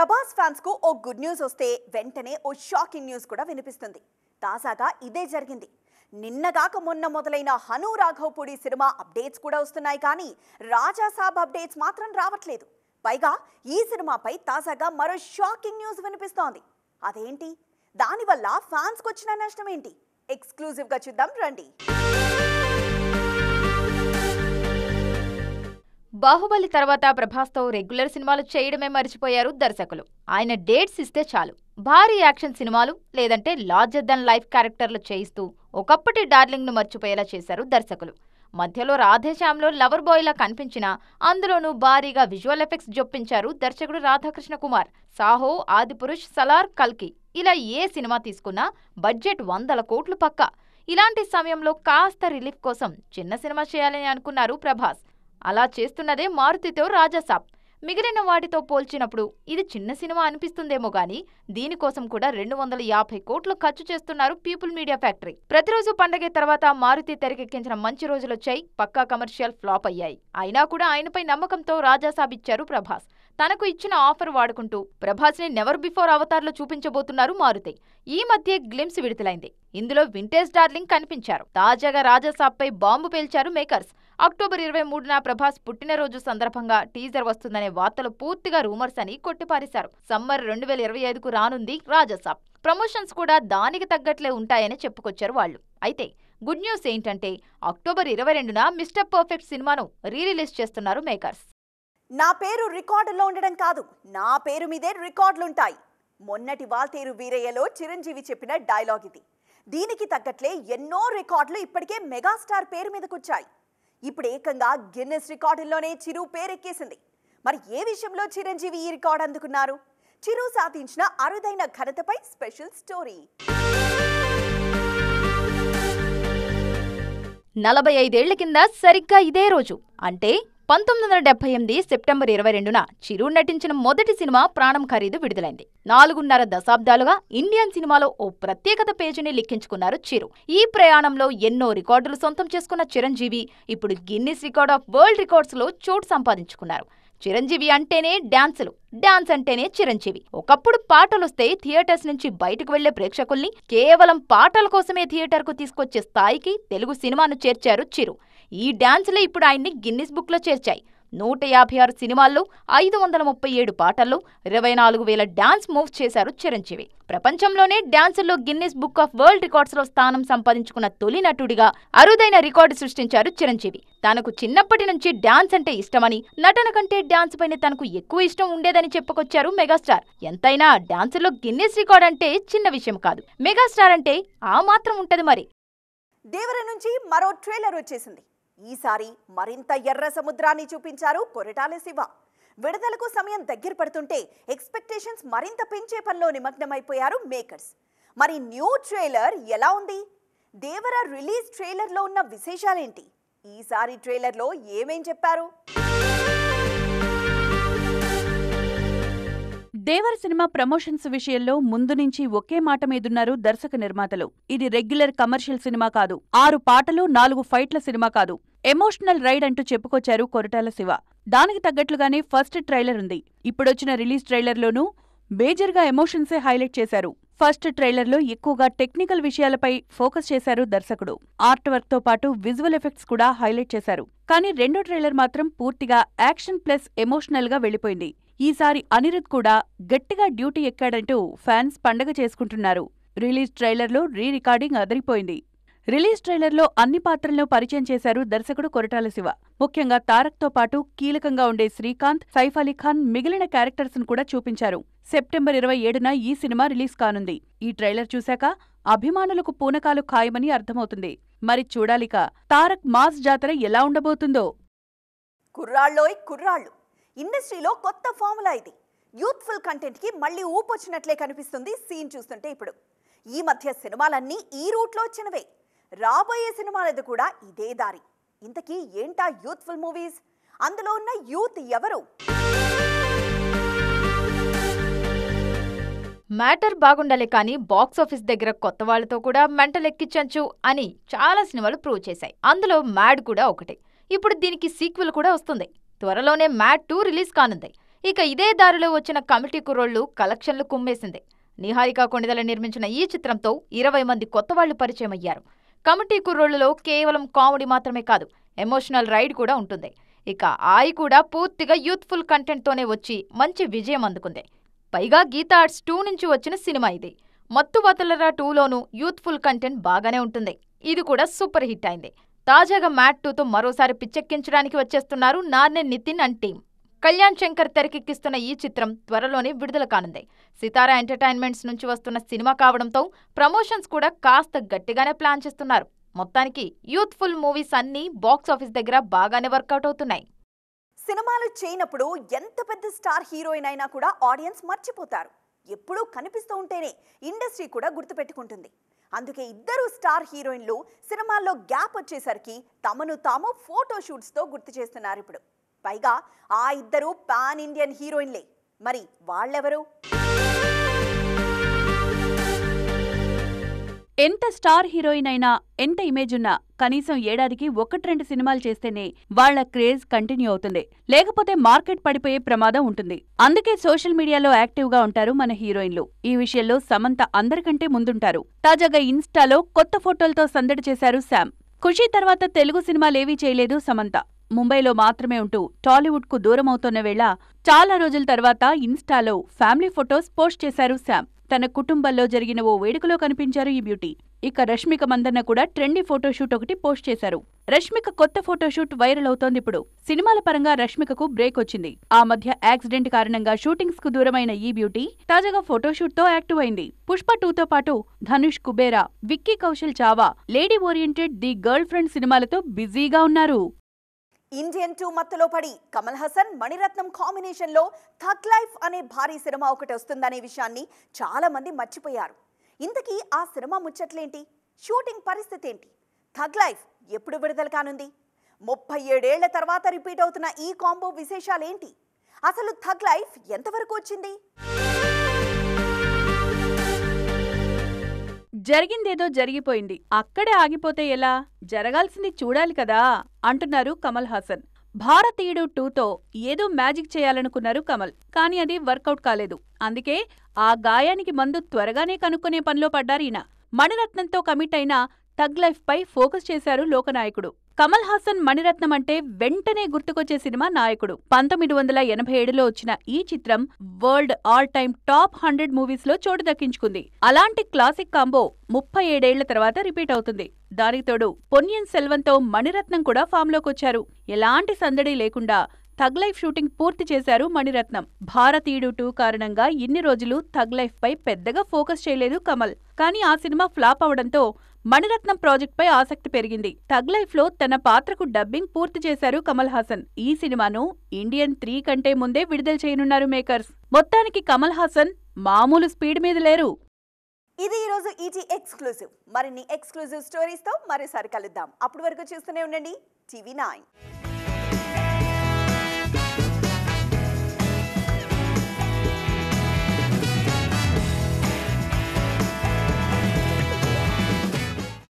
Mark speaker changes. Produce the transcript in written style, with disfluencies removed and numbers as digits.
Speaker 1: Prabhas fans కు ఓ good news వస్తే వెంటనే ఓ షాకింగ్ న్యూస్ కూడా వినిపిస్తుంది. తాజాగా ఇదే జరిగింది. నిన్నగాక మొన్న మొదలైన హను రాఘవపూడి సినిమా అప్డేట్స్ కూడా వస్తున్నాయి, కానీ రాజా సాబ్ అప్డేట్స్ మాత్రం రావట్లేదు. పైగా ఈ సినిమాపై తాజాగా మరో షాకింగ్ న్యూస్ వినిపిస్తోంది. అదేంటి, దానివల్ల ఫ్యాన్స్ కు వచ్చిన నష్టం ఏంటి? ఎక్స్క్లూజివ్ గా చూద్దాం రండి.
Speaker 2: బాహుబలి తర్వాత ప్రభాస్తో రెగ్యులర్ సినిమాలు చేయడమే మర్చిపోయారు దర్శకులు. ఆయన డేట్స్ ఇస్తే చాలు భారీ యాక్షన్ సినిమాలు లేదంటే లార్జర్ దెన్ లైఫ్ క్యారెక్టర్లు చేయిస్తూ ఒకప్పటి డార్లింగ్ ను మర్చిపోయేలా చేశారు దర్శకులు. మధ్యలో రాధేశ్యామ్లో లవర్ బాయ్ లా కనిపించినా అందులోనూ భారీగా విజువల్ ఎఫెక్ట్స్ జొప్పించారు దర్శకుడు రాధాకృష్ణ కుమార్. సాహో, ఆదిపురుష్, సలార్, కల్కి ఇలా ఏ సినిమా తీసుకున్నా బడ్జెట్ 100 కోట్లు పక్కా. ఇలాంటి సమయంలో కాస్త రిలీఫ్ కోసం చిన్న సినిమా చేయాలని అనుకున్నారు ప్రభాస్. అలా చేస్తున్నదే మారుతితో రాజాసాబ్. మిగిలిన వాటితో పోల్చినప్పుడు ఇది చిన్న సినిమా అనిపిస్తుందేమో గానీ దీనికోసం కూడా 250 కోట్లు ఖర్చు చేస్తున్నారు పీపుల్ మీడియా ఫ్యాక్టరీ. ప్రతిరోజు పండగే తర్వాత మారుతి తెరకెక్కించిన మంచి రోజులొచ్చాయి, పక్కా కమర్షియల్ ఫ్లాప్ అయ్యాయి. అయినా కూడా ఆయనపై నమ్మకంతో రాజాసాబ్ ఇచ్చారు ప్రభాస్. తనకు ఇచ్చిన ఆఫర్ వాడుకుంటూ ప్రభాస్ ని నెవర్ బిఫోర్ అవతార్లో చూపించబోతున్నారు మారుతి. ఈ మధ్య గ్లిమ్స్ విడుదలైంది. ఇందులో వింటేజ్ డార్లింగ్ కనిపించారు. తాజాగా రాజాసాబ్ పై బాంబు పేల్చారు మేకర్స్. అక్టోబర్ 23న ప్రభాస్ పుట్టినరోజు సందర్భంగా టీజర్ వస్తుందనే వార్తలు పూర్తిగా రూమర్స్ అని కొట్టిపారేశారు. సమ్మర్ 2025కు రానుంది రాజాసాబ్. ప్రమోషన్స్ కూడా దానికి తగ్గట్లే ఉంటాయని చెప్పుకొచ్చారు వాళ్ళు. అయితే గుడ్ న్యూస్ ఏంటంటే అక్టోబర్ 22న మిస్టర్ పర్ఫెక్ట్ సినిమాను రిలీజ్ చేస్తున్నారు మేకర్స్.
Speaker 1: నా పేరు రికార్డుల్లో ఉండడం కాదు, నా పేరు మీదే రికార్డులుంటాయి. మొన్నటి వాల్తేరు వీరయ్యలో చిరంజీవి చెప్పిన డైలాగ్ ఇది. దీనికి తగ్గట్లే ఎన్నో రికార్డులు ఇప్పటికే మెగాస్టార్ పేరు మీదకొచ్చాయి. ఇప్పుడు ఏకంగా గిన్నెస్ రికార్డుల్లోనే చిరు పేరెక్కేసింది. మరి ఏ విషయంలో చిరంజీవి ఈ రికార్డు అందుకున్నారు? చిరు సాధించిన అరుదైన ఘనతపై స్పెషల్ స్టోరీ.
Speaker 2: 45 ఏళ్ల కింద సరిగ్గా ఇదే రోజు అంటే 1978 సెప్టెంబర్ 22న చిరు నటించిన మొదటి సినిమా ప్రాణం ఖరీదు విడుదలైంది. 4.5 దశాబ్దాలుగా ఇండియన్ సినిమాలో ఓ ప్రత్యేకత పేజీని లిఖించుకున్నారు చిరు. ఈ ప్రయాణంలో ఎన్నో రికార్డులు సొంతం చేసుకున్న చిరంజీవి ఇప్పుడు Guinness record of world records లో చోటు సంపాదించుకున్నారు. చిరంజీవి అంటేనే డాన్సులు, డాన్స్ అంటేనే చిరంజీవి. ఒకప్పుడు పాటలొస్తే థియేటర్స్ నుంచి బయటకు వెళ్లే ప్రేక్షకుల్ని కేవలం పాటల కోసమే థియేటర్కు తీసుకొచ్చే స్థాయికి తెలుగు సినిమాను చేర్చారు చిరు. ఈ డాన్సులే ఇప్పుడు ఆయన్ని గిన్నిస్ బుక్ లో చేర్చాయి. 156 సినిమాల్లో 537 పాటల్లో 24,000 డాన్స్ మూవ్స్ చేశారు చిరంజీవి. ప్రపంచంలోనే డాన్సుల్లో Guinness book of world records లో స్థానం సంపాదించుకున్న తొలి నటుడిగా అరుదైన రికార్డు సృష్టించారు చిరంజీవి. తనకు చిన్నప్పటి నుంచి డాన్స్ అంటే ఇష్టమని, నటన కంటే డాన్స్ పైన తనకు ఎక్కువ ఇష్టం ఉండేదని చెప్పుకొచ్చారు మెగాస్టార్. ఎంతైనా డాన్సుల్లో గిన్నిస్ రికార్డ్ అంటే చిన్న విషయం కాదు. మెగాస్టార్ అంటే ఆ మాత్రం ఉంటది మరి.
Speaker 1: దేవర నుంచి మరో ట్రైలర్ వచ్చేసింది. ఈసారి మరింత ఎర్ర సముద్రాన్ని చూపించారు కొరటాల శివ. విడుదలకు సమయం దగ్గర పడుతుంటే ఎక్స్పెక్టేషన్స్ మరింత పెంచే పనిలో నిమగ్నమైపోయారు మేకర్స్. మరి న్యూ ట్రైలర్ ఎలా ఉంది? దేవర రిలీజ్ ట్రైలర్లో ఉన్న విశేషాలేంటి? ఈసారి ట్రైలర్లో ఏమేం చెప్పారు?
Speaker 3: దేవర సినిమా ప్రమోషన్స్ విషయంలో ముందు నుంచి ఒకే మాట మీదున్నారు దర్శక నిర్మాతలు. ఇది రెగ్యులర్ కమర్షియల్ సినిమా కాదు, 6 పాటలు 4 ఫైట్ల సినిమా కాదు, ఎమోషనల్ రైడ్ అంటూ చెప్పుకొచ్చారు కొరటాల శివ. దానికి తగ్గట్లుగానే ఫస్ట్ ట్రైలర్ ఉంది. ఇప్పుడొచ్చిన రిలీజ్ ట్రైలర్లోనూ మేజర్గా ఎమోషన్సే హైలైట్ చేశారు. ఫస్ట్ ట్రైలర్లో ఎక్కువగా టెక్నికల్ విషయాలపై ఫోకస్ చేశారు దర్శకుడు. ఆర్ట్ వర్క్ తో పాటు విజువల్ ఎఫెక్ట్స్ కూడా హైలైట్ చేశారు. కానీ రెండో ట్రైలర్ మాత్రం పూర్తిగా యాక్షన్ ప్లస్ ఎమోషనల్ గా వెళ్లిపోయింది. ఈసారి అనిరుద్ కూడా గట్టిగా డ్యూటీ ఎక్కాడంటూ ఫ్యాన్స్ పండగ చేసుకుంటున్నారు. రిలీజ్ ట్రైలర్లో రికార్డింగ్ అదిరిపోయింది. రిలీజ్ ట్రైలర్లో అన్ని పాత్రలను పరిచయం చేశారు దర్శకుడు కొరటాల శివ. ముఖ్యంగా తారక్తో పాటు కీలకంగా ఉండే శ్రీకాంత్, సైఫ్ అలీ ఖాన్, మిగిలిన క్యారెక్టర్స్ ను కూడా చూపించారు. సెప్టెంబర్ 27న ఈ సినిమా రిలీజ్ కానుంది. ఈ ట్రైలర్ చూశాక అభిమానులకు పూనకాలు ఖాయమని అర్థమవుతుంది. మరి చూడాలిక తారక్ మాస్ జాతర ఎలా ఉండబోతుందో.
Speaker 1: కుర్రాళ్ళోయ్ కుర్రాళ్ళు, ఇండస్ట్రీలో కొత్త ఫార్ములా ఇది. యూత్ఫుల్ కంటెంట్ కి మళ్ళీ ఊపొచ్చినట్లే కనిపిస్తుంది సీన్ చూస్తుంటే. ఇప్పుడు ఈ మధ్య సినిమాలన్నీ ఈ రూట్లో వచ్చినవే. రాబోయే సినిమాలది కూడా ఇదే దారి. ఇంతకీ ఏంటా యూత్ఫుల్ మూవీస్? అందులో ఉన్న యూత్ ఎవరు?
Speaker 2: మ్యాటర్ బాగుండాలి కానీ బాక్సాఫీస్ దగ్గర కొత్త వాళ్లతో కూడా మెంటల్ ఎక్కించచ్చు అని చాలా సినిమాలు ప్రూవ్ చేశాయి. అందులో మ్యాడ్ కూడా ఒకటి. ఇప్పుడు దీనికి సీక్వెల్ కూడా వస్తుంది. త్వరలోనే మ్యాడ్ 2 రిలీజ్ కానుంది. ఇక ఇదే దారిలో వచ్చిన కమిటీ కుర్రోళ్లు కలెక్షన్లు కుమ్మేసింది. నిహారిక కొణిదెల నిర్మించిన ఈ చిత్రంతో 20 మంది కొత్త వాళ్లు పరిచయం అయ్యారు. కమిటీ కుర్రోళ్లలో కేవలం కామెడీ మాత్రమే కాదు, ఎమోషనల్ రైడ్ కూడా ఉంటుంది. ఇక ఆయి కూడా పూర్తిగా యూత్ఫుల్ కంటెంట్తోనే వచ్చి మంచి విజయం అందుకుంది. పైగా గీతా ఆర్ట్స్ 2 నుంచి వచ్చిన సినిమా ఇది. మత్తు వదలరా 2లోనూ యూత్ఫుల్ కంటెంట్ బాగానే ఉంటుంది. ఇది కూడా సూపర్ హిట్ అయింది. తాజాగా మ్యాట్ 2తో మరోసారి పిచ్చెక్కించడానికి వచ్చేస్తున్నారు నార్నే నితిన్ అండ్ టీమ్. కళ్యాణ్ శంకర్ తెరకెక్కిస్తున్న ఈ చిత్రం త్వరలోనే విడుదల కానుంది. సితారా ఎంటర్టైన్మెంట్స్ నుంచి వస్తున్న సినిమా కావడంతో ప్రమోషన్స్ కూడా కాస్త గట్టిగానే ప్లాన్ చేస్తున్నారు. మొత్తానికి యూత్ఫుల్ మూవీస్ అన్నీ బాక్సాఫీస్ దగ్గర బాగానే వర్కౌట్ అవుతున్నాయి.
Speaker 1: సినిమాలు చేయనప్పుడు ఎంత పెద్ద స్టార్ హీరోయిన్ అయినా కూడా ఆడియన్స్ మర్చిపోతారు. ఎప్పుడూ కనిపిస్తూ ఉంటేనే ఇండస్ట్రీ కూడా గుర్తుపెట్టుకుంటుంది. అందుకే ఇద్దరు స్టార్ హీరోయిన్లు సినిమాల్లో గ్యాప్ వచ్చేసరికి తమను తాము ఫోటోషూట్స్తో గుర్తు చేస్తున్నారు ఇప్పుడు. పైగా ఆ ఇద్దరు పాన్ ఇండియన్ హీరోయిన్లే. మరి వాళ్ళెవరు?
Speaker 3: ఎంత స్టార్ హీరోయిన్ అయినా, ఎంత ఇమేజ్ ఉన్నా కనీసం ఏడాదికి 1-2 సినిమాలు చేస్తేనే వాళ్ల క్రేజ్ కంటిన్యూ అవుతుంది. లేకపోతే మార్కెట్ పడిపోయే ప్రమాదం ఉంటుంది. అందుకే సోషల్ మీడియాలో యాక్టివ్ గా ఉంటారు మన హీరోయిన్లు. ఈ విషయంలో సమంత అందరికంటే ముందుంటారు. తాజాగా ఇన్స్టాలో కొత్త ఫోటోలతో సందడి చేశారు శామ్. ఖుషీ తర్వాత తెలుగు సినిమాలేవీ చేయలేదు సమంత. ముంబైలో మాత్రమే ఉంటూ టాలీవుడ్ కు దూరమవుతోన్న వేళ చాలా రోజుల తర్వాత ఇన్స్టాలో ఫ్యామిలీ ఫొటోస్ పోస్ట్ చేశారు శామ్. తన కుటుంబంలో జరిగిన ఓ వేడుకలో కనిపించారు ఈ బ్యూటీ. ఇక రష్మిక మందన్న కూడా ట్రెండీ ఫోటోషూట్ ఒకటి పోస్ట్ చేశారు. రష్మిక కొత్త ఫోటోషూట్ వైరల్ అవుతోంది ఇప్పుడు. సినిమాల పరంగా రష్మికకు బ్రేక్ వచ్చింది. ఆ మధ్య యాక్సిడెంట్ కారణంగా షూటింగ్స్ కు దూరమైన ఈ బ్యూటీ తాజాగా ఫోటోషూట్ తో యాక్టివ్ అయింది. పుష్ప 2తో పాటు Dhanush Kubera, Vicky Kaushal Chhaava, lady oriented the girl friend సినిమాలతో బిజీగా ఉన్నారు.
Speaker 1: ఇండియన్ 2 మత్తులో పడి కమల్ హాసన్ మణిరత్నం కాంబినేషన్లో థగ్ లైఫ్ అనే భారీ సినిమా ఒకటి వస్తుందనే విషయాన్ని చాలా మంది మర్చిపోయారు. ఇంతకీ ఆ సినిమా ముచ్చట్లేంటి? షూటింగ్ పరిస్థితి ఏంటి? థగ్ లైఫ్ ఎప్పుడు విడుదల కానుంది? 37 ఏళ్ల తర్వాత రిపీట్ అవుతున్న ఈ కాంబో విశేషాలేంటి? అసలు థగ్ లైఫ్ ఎంతవరకు వచ్చింది?
Speaker 3: జరిగిందేదో జరిగిపోయింది, అక్కడే ఆగిపోతే ఎలా? జరగాల్సింది చూడాలి కదా అంటున్నారు కమల్ హాసన్. భారతీయుడు 2తో ఏదో మ్యాజిక్ చేయాలనుకున్నారు కమల్. కానీ అది వర్కౌట్ కాలేదు. అందుకే ఆ గాయానికి మందు త్వరగానే కనుక్కునే పనిలో పడ్డారీయన. మణిరత్నంతో కమిట్ అయిన థగ్ లైఫ్ పై ఫోకస్ చేశారు లోకనాయకుడు. కమల్ హాసన్ మణిరత్నం అంటే వెంటనే గుర్తుకొచ్చే సినిమా నాయకుడు. 1987లో వచ్చిన ఈ చిత్రం world all time top 100 movies లో చోటు దక్కించుకుంది. అలాంటి క్లాసిక్ కాంబో 37 ఏళ్ల తర్వాత రిపీట్ అవుతుంది. దానికి తోడు పొన్నియిన్ సెల్వన్తో మణిరత్నం కూడా ఫామ్ లోకొచ్చారు. ఎలాంటి సందడి లేకుండా థగ్ లైఫ్ షూటింగ్ పూర్తి చేశారు మణిరత్నం. భారతీయుడు 2 కారణంగా ఇన్ని రోజులు థగ్ లైఫ్ పై పెద్దగా ఫోకస్ చేయలేదు కమల్. కానీ ఆ సినిమా ఫ్లాప్ అవడంతో మణిరత్నం ప్రాజెక్ట్ పై ఆసక్తి పెరిగింది. థగ్ లైఫ్ లో తన పాత్రకు డబ్బింగ్ పూర్తి చేశారు కమల్ హాసన్. ఈ సినిమాను ఇండియన్ 3 కంటే ముందే విడుదల చేయనున్నారు మేకర్స్. మొత్తానికి కమల్ హాసన్ మామూలు స్పీడ్ మీద లేరు.
Speaker 1: ఇది ఈరోజు ఈటీ ఎక్స్క్లూజివ్. మరిన్ని ఎక్స్క్లూజివ్ స్టోరీస్తో మరోసారి కలుద్దాం. అప్పటి వరకు చూస్తూనే ఉండండి టీవీ 9.